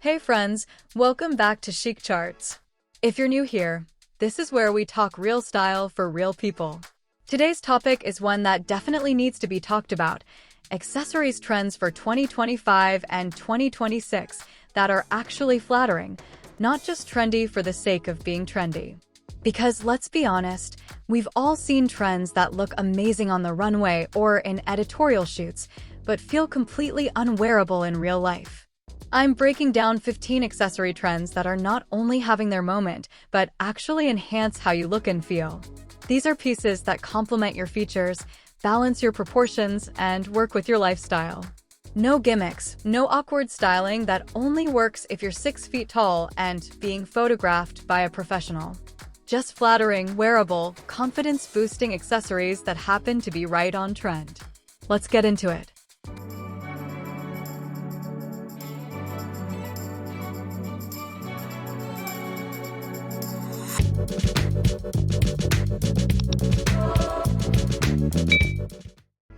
Hey friends, welcome back to Chic Charts. If you're new here, this is where we talk real style for real people. Today's topic is one that definitely needs to be talked about: accessories trends for 2025 and 2026 that are actually flattering, not just trendy for the sake of being trendy. Because let's be honest, we've all seen trends that look amazing on the runway or in editorial shoots, but feel completely unwearable in real life. I'm breaking down 15 accessory trends that are not only having their moment, but actually enhance how you look and feel. These are pieces that complement your features, balance your proportions, and work with your lifestyle. No gimmicks, no awkward styling that only works if you're 6 feet tall and being photographed by a professional. Just flattering, wearable, confidence-boosting accessories that happen to be right on trend. Let's get into it.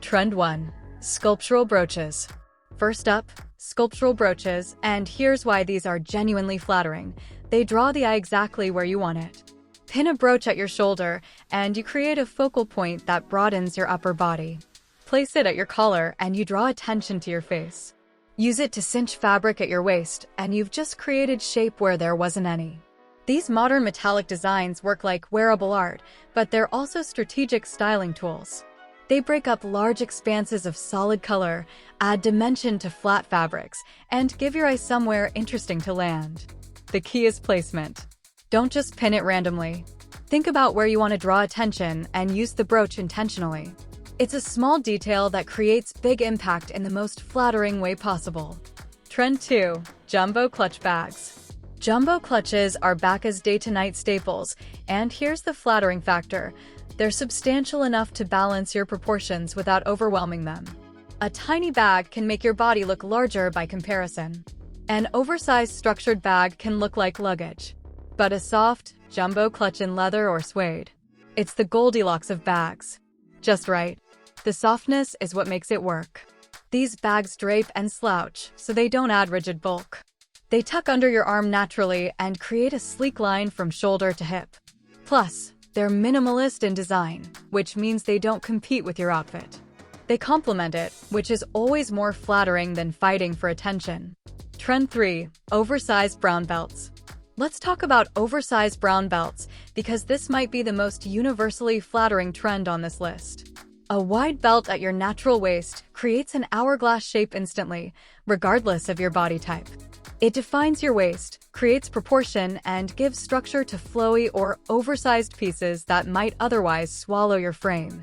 Trend 1. Sculptural brooches. First up, sculptural brooches, and here's why these are genuinely flattering. They draw the eye exactly where you want it. Pin a brooch at your shoulder, and you create a focal point that broadens your upper body. Place it at your collar, and you draw attention to your face. Use it to cinch fabric at your waist, and you've just created shape where there wasn't any. These modern metallic designs work like wearable art, but they're also strategic styling tools. They break up large expanses of solid color, add dimension to flat fabrics, and give your eye somewhere interesting to land. The key is placement. Don't just pin it randomly. Think about where you want to draw attention and use the brooch intentionally. It's a small detail that creates big impact in the most flattering way possible. Trend 2. Jumbo clutch bags. Jumbo clutches are back as day-to-night staples, and here's the flattering factor. They're substantial enough to balance your proportions without overwhelming them. A tiny bag can make your body look larger by comparison. An oversized structured bag can look like luggage. But a soft, jumbo clutch in leather or suede, it's the Goldilocks of bags. Just right. The softness is what makes it work. These bags drape and slouch, so they don't add rigid bulk. They tuck under your arm naturally and create a sleek line from shoulder to hip. Plus, they're minimalist in design, which means they don't compete with your outfit. They complement it, which is always more flattering than fighting for attention. Trend 3. Oversized brown belts. Let's talk about oversized brown belts, because this might be the most universally flattering trend on this list. A wide belt at your natural waist creates an hourglass shape instantly, regardless of your body type. It defines your waist, creates proportion, and gives structure to flowy or oversized pieces that might otherwise swallow your frame.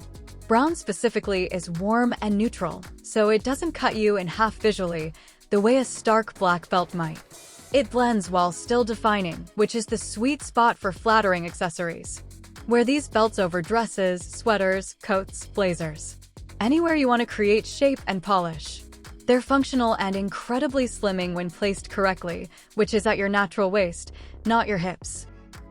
Brown specifically is warm and neutral, so it doesn't cut you in half visually, the way a stark black belt might. It blends while still defining, which is the sweet spot for flattering accessories. Wear these belts over dresses, sweaters, coats, blazers. Anywhere you want to create shape and polish. They're functional and incredibly slimming when placed correctly, which is at your natural waist, not your hips.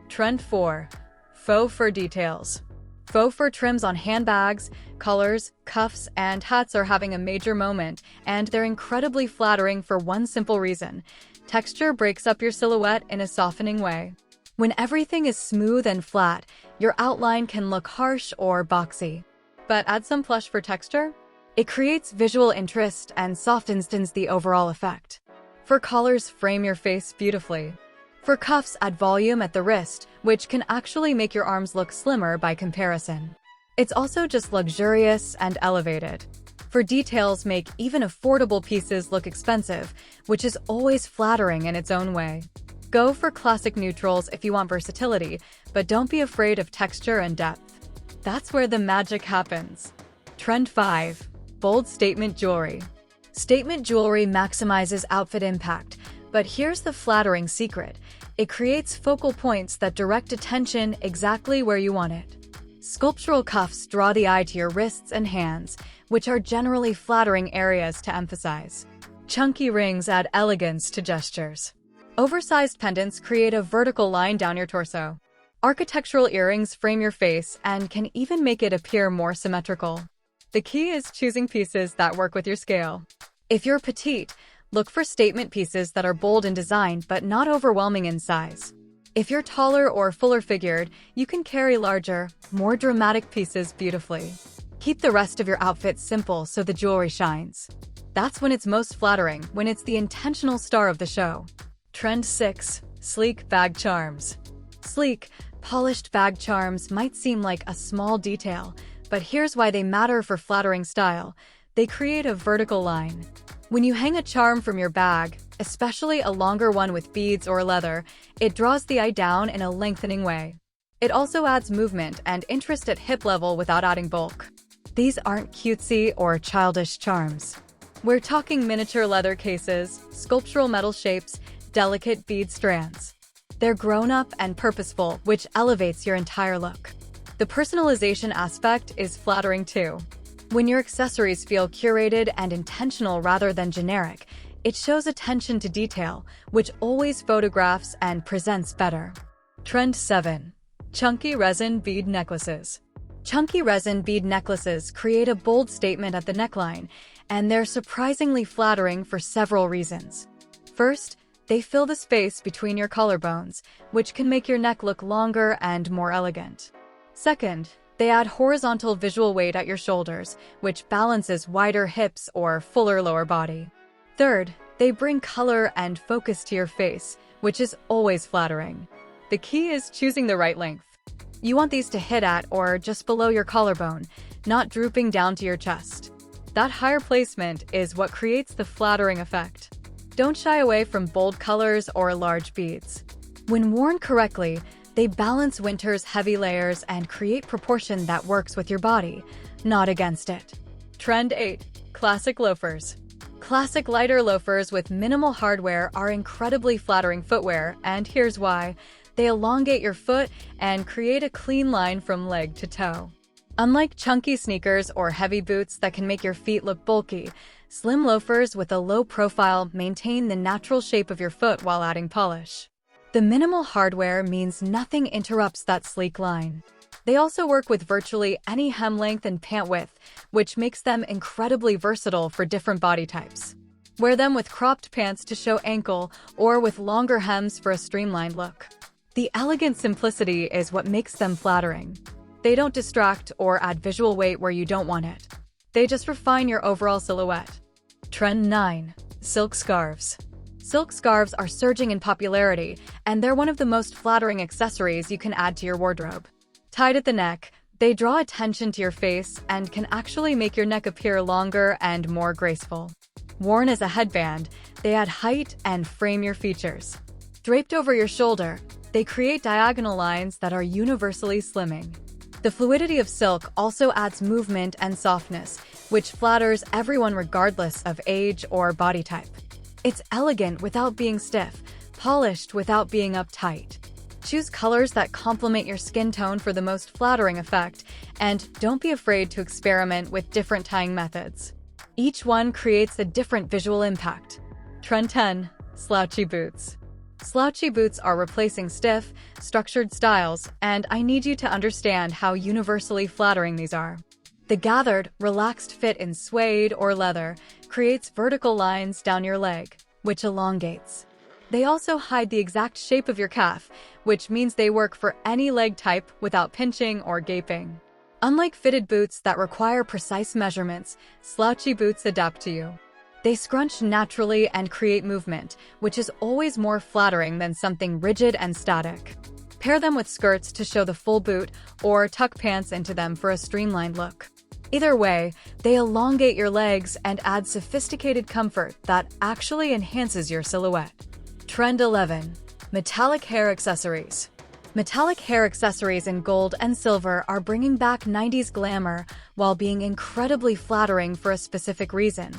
Trend 4. Faux fur details. Faux fur trims on handbags, collars, cuffs, and hats are having a major moment, and they're incredibly flattering for one simple reason: texture breaks up your silhouette in a softening way. When everything is smooth and flat, your outline can look harsh or boxy. But add some plush for texture? It creates visual interest and softens the overall effect. Fur collars frame your face beautifully. Fur cuffs add volume at the wrist, which can actually make your arms look slimmer by comparison. It's also just luxurious and elevated. Fur details make even affordable pieces look expensive, which is always flattering in its own way. Go for classic neutrals if you want versatility, but don't be afraid of texture and depth. That's where the magic happens. Trend 5. Bold statement jewelry. Statement jewelry maximizes outfit impact, but here's the flattering secret. It creates focal points that direct attention exactly where you want it. Sculptural cuffs draw the eye to your wrists and hands, which are generally flattering areas to emphasize. Chunky rings add elegance to gestures. Oversized pendants create a vertical line down your torso. Architectural earrings frame your face and can even make it appear more symmetrical. The key is choosing pieces that work with your scale. If you're petite, Look for statement pieces that are bold in design but not overwhelming in size. If you're taller or fuller figured, you can carry larger, more dramatic pieces beautifully. Keep the rest of your outfit simple so the jewelry shines. That's when it's most flattering, when it's the intentional star of the show. Trend 6. Sleek bag charms. Sleek, polished bag charms might seem like a small detail, but here's why they matter for flattering style. They create a vertical line. When you hang a charm from your bag, especially a longer one with beads or leather, it draws the eye down in a lengthening way. It also adds movement and interest at hip level without adding bulk. These aren't cutesy or childish charms. We're talking miniature leather cases, sculptural metal shapes, delicate bead strands. They're grown-up and purposeful, which elevates your entire look. The personalization aspect is flattering too. When your accessories feel curated and intentional rather than generic, it shows attention to detail, which always photographs and presents better. Trend 7. Chunky resin bead necklaces. Chunky resin bead necklaces create a bold statement at the neckline, and they're surprisingly flattering for several reasons. First, they fill the space between your collarbones, which can make your neck look longer and more elegant. Second, they add horizontal visual weight at your shoulders, which balances wider hips or fuller lower body. Third, they bring color and focus to your face, which is always flattering. The key is choosing the right length. You want these to hit at or just below your collarbone, not drooping down to your chest. That higher placement is what creates the flattering effect. Don't shy away from bold colors or large beads. When worn correctly, they balance winter's heavy layers and create proportion that works with your body, not against it. Trend 8. Classic loafers. Classic lighter loafers with minimal hardware are incredibly flattering footwear, and here's why. They elongate your foot and create a clean line from leg to toe. Unlike chunky sneakers or heavy boots that can make your feet look bulky, slim loafers with a low profile maintain the natural shape of your foot while adding polish. The minimal hardware means nothing interrupts that sleek line. They also work with virtually any hem length and pant width, which makes them incredibly versatile for different body types. Wear them with cropped pants to show ankle or with longer hems for a streamlined look. The elegant simplicity is what makes them flattering. They don't distract or add visual weight where you don't want it. They just refine your overall silhouette. Trend 9. Silk scarves. Silk scarves are surging in popularity, and they're one of the most flattering accessories you can add to your wardrobe. Tied at the neck, they draw attention to your face and can actually make your neck appear longer and more graceful. Worn as a headband, they add height and frame your features. Draped over your shoulder, they create diagonal lines that are universally slimming. The fluidity of silk also adds movement and softness, which flatters everyone regardless of age or body type. It's elegant without being stiff, polished without being uptight. Choose colors that complement your skin tone for the most flattering effect, and don't be afraid to experiment with different tying methods. Each one creates a different visual impact. Trend 10. Slouchy boots. Slouchy boots are replacing stiff, structured styles, and I need you to understand how universally flattering these are. The gathered, relaxed fit in suede or leather creates vertical lines down your leg, which elongates. They also hide the exact shape of your calf, which means they work for any leg type without pinching or gaping. Unlike fitted boots that require precise measurements, slouchy boots adapt to you. They scrunch naturally and create movement, which is always more flattering than something rigid and static. Pair them with skirts to show the full boot, or tuck pants into them for a streamlined look. Either way, they elongate your legs and add sophisticated comfort that actually enhances your silhouette. Trend 11. Metallic hair accessories. Metallic hair accessories in gold and silver are bringing back 90s glamour while being incredibly flattering for a specific reason.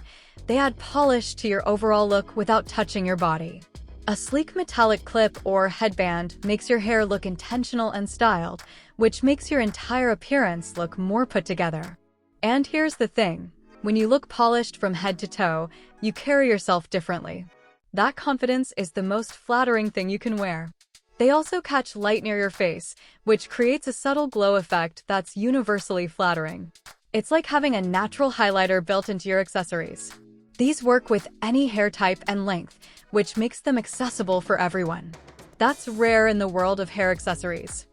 They add polish to your overall look without touching your body. A sleek metallic clip or headband makes your hair look intentional and styled, which makes your entire appearance look more put together. And here's the thing, when you look polished from head to toe, you carry yourself differently. That confidence is the most flattering thing you can wear. They also catch light near your face, which creates a subtle glow effect that's universally flattering. It's like having a natural highlighter built into your accessories. These work with any hair type and length, which makes them accessible for everyone. That's rare in the world of hair accessories.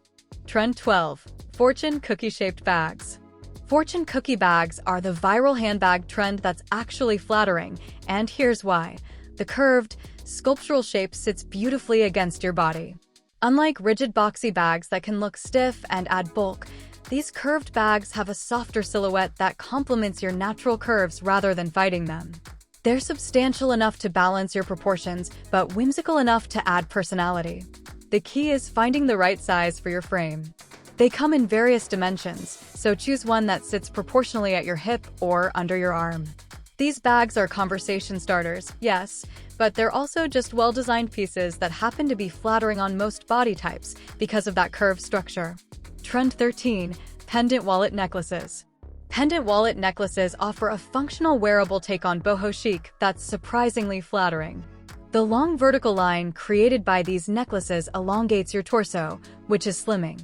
Trend 12. Fortune cookie-shaped bags. Fortune cookie bags are the viral handbag trend that's actually flattering, and here's why. The curved, sculptural shape sits beautifully against your body. Unlike rigid boxy bags that can look stiff and add bulk, these curved bags have a softer silhouette that complements your natural curves rather than fighting them. They're substantial enough to balance your proportions, but whimsical enough to add personality. The key is finding the right size for your frame. They come in various dimensions, so choose one that sits proportionally at your hip or under your arm. These bags are conversation starters, yes, but they're also just well-designed pieces that happen to be flattering on most body types because of that curved structure. Trend 13. Pendant wallet necklaces. Pendant wallet necklaces offer a functional wearable take on boho chic that's surprisingly flattering. The long vertical line created by these necklaces elongates your torso, which is slimming.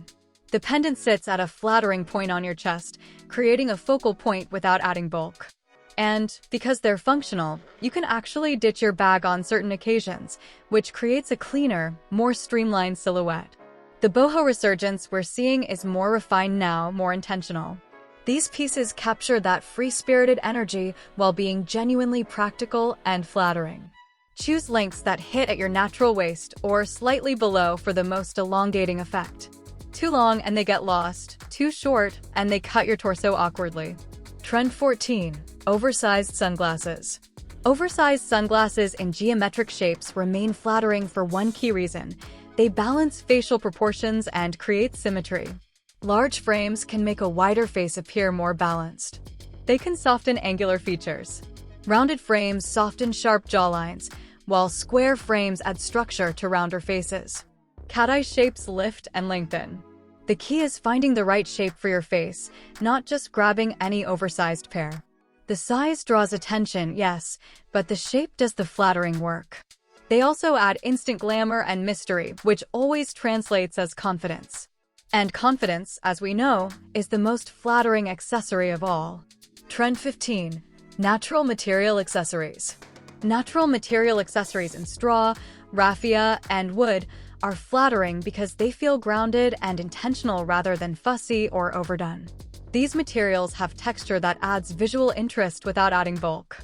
The pendant sits at a flattering point on your chest, creating a focal point without adding bulk. And because they're functional, you can actually ditch your bag on certain occasions, which creates a cleaner, more streamlined silhouette. The boho resurgence we're seeing is more refined now, more intentional. These pieces capture that free-spirited energy while being genuinely practical and flattering. Choose lengths that hit at your natural waist or slightly below for the most elongating effect. Too long and they get lost, too short and they cut your torso awkwardly. Trend 14. Oversized sunglasses. Oversized sunglasses in geometric shapes remain flattering for one key reason. They balance facial proportions and create symmetry. Large frames can make a wider face appear more balanced. They can soften angular features. Rounded frames soften sharp jawlines, while square frames add structure to rounder faces. Cat-eye shapes lift and lengthen. The key is finding the right shape for your face, not just grabbing any oversized pair. The size draws attention, yes, but the shape does the flattering work. They also add instant glamour and mystery, which always translates as confidence. And confidence, as we know, is the most flattering accessory of all. Trend 15. Natural material accessories. Natural material accessories in straw, raffia, and wood are flattering because they feel grounded and intentional rather than fussy or overdone. These materials have texture that adds visual interest without adding bulk.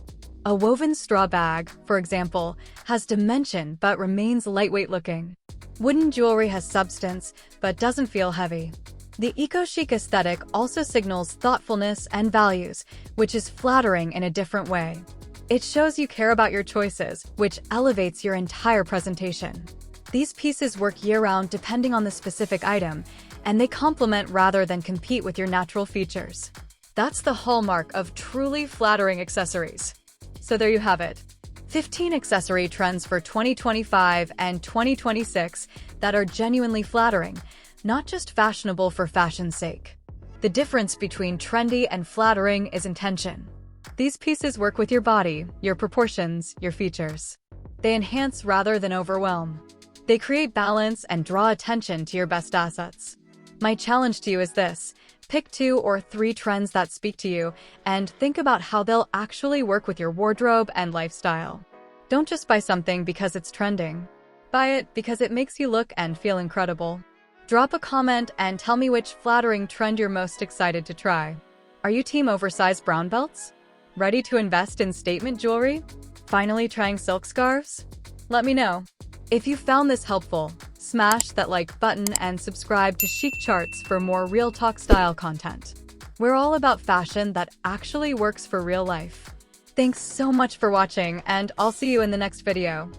A woven straw bag, for example, has dimension but remains lightweight looking. Wooden jewelry has substance but doesn't feel heavy. The eco-chic aesthetic also signals thoughtfulness and values, which is flattering in a different way. It shows you care about your choices, which elevates your entire presentation. These pieces work year-round depending on the specific item, and they complement rather than compete with your natural features. That's the hallmark of truly flattering accessories. So there you have it. 15 accessory trends for 2025 and 2026 that are genuinely flattering, not just fashionable for fashion's sake. The difference between trendy and flattering is intention. These pieces work with your body, your proportions, your features. They enhance rather than overwhelm. They create balance and draw attention to your best assets. My challenge to you is this: pick 2 or 3 trends that speak to you and think about how they'll actually work with your wardrobe and lifestyle. Don't just buy something because it's trending. Buy it because it makes you look and feel incredible. Drop a comment and tell me which flattering trend you're most excited to try. Are you team oversized brown belts? Ready to invest in statement jewelry? Finally trying silk scarves? Let me know. If you found this helpful, smash that like button and subscribe to Chic Charts for more real talk style content. We're all about fashion that actually works for real life. Thanks so much for watching, and I'll see you in the next video.